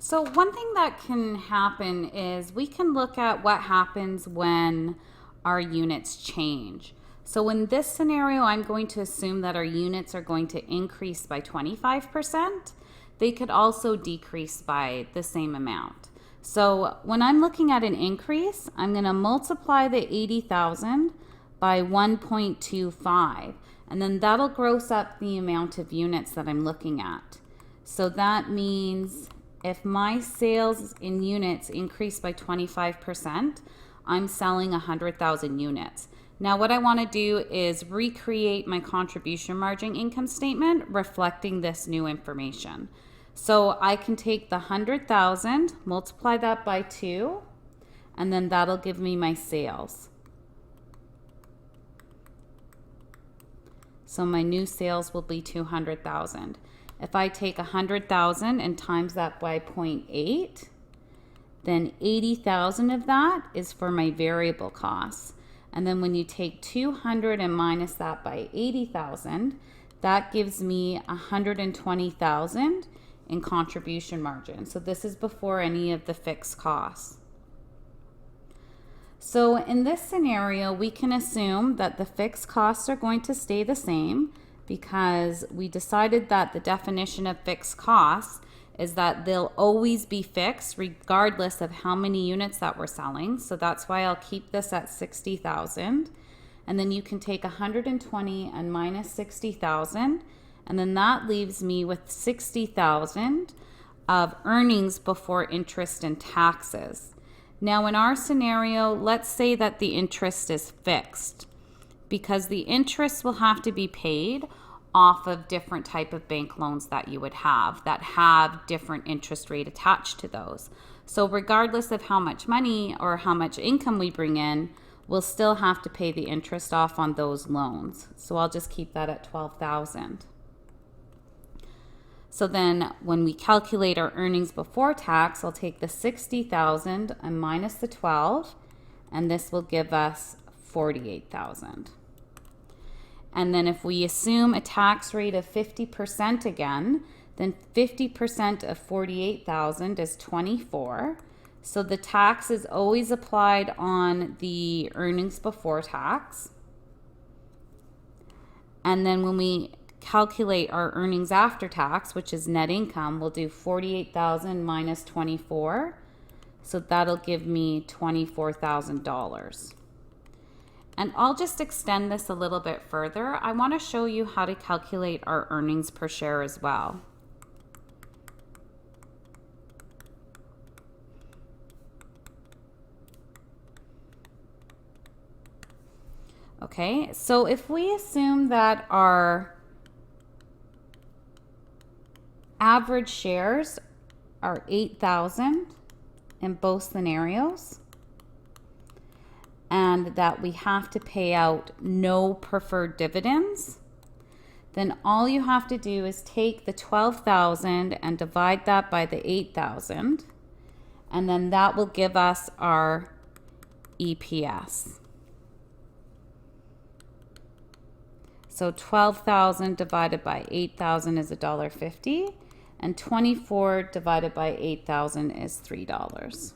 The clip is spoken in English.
So one thing that can happen is we can look at what happens when our units change. So in this scenario, I'm going to assume that our units are going to increase by 25%. They could also decrease by the same amount. So when I'm looking at an increase, I'm going to multiply the 80,000 by 1.25, and then that'll gross up the amount of units that I'm looking at. So that means if my sales in units increase by 25%, I'm selling 100,000 units. Now what I want to do is recreate my contribution margin income statement reflecting this new information. So I can take the 100,000, multiply that by 2, and then that'll give me my sales. So my new sales will be 200,000. If I take 100,000 and times that by 0.8, then 80,000 of that is for my variable costs. And then when you take 200 and minus that by 80,000, that gives me 120,000 in contribution margin. So this is before any of the fixed costs. So in this scenario, we can assume that the fixed costs are going to stay the same because we decided that the definition of fixed costs is that they'll always be fixed regardless of how many units that we're selling. So that's why I'll keep this at 60,000. And then you can take 120 and minus 60,000, and then that leaves me with 60,000 of earnings before interest and taxes. Now in our scenario, let's say that the interest is fixed, because the interest will have to be paid off of different type of bank loans that you would have that have different interest rate attached to those. So regardless of how much money or how much income we bring in, we'll still have to pay the interest off on those loans. So I'll just keep that at 12,000. So then when we calculate our earnings before tax, I'll take the 60,000 and minus the 12, and this will give us 48,000. And then if we assume a tax rate of 50% again, then 50% of 48,000 is 24. So the tax is always applied on the earnings before tax. And then when we calculate our earnings after tax, which is net income, we'll do 48,000 minus 24. So that'll give me $24,000. And I'll just extend this a little bit further. I want to show you how to calculate our earnings per share as well. Okay, so if we assume that our average shares are 8,000 in both scenarios, and that we have to pay out no preferred dividends, then all you have to do is take the 12,000 and divide that by the 8,000, and then that will give us our EPS. So 12,000 divided by 8,000 is $1.50, and 24 divided by 8,000 is $3.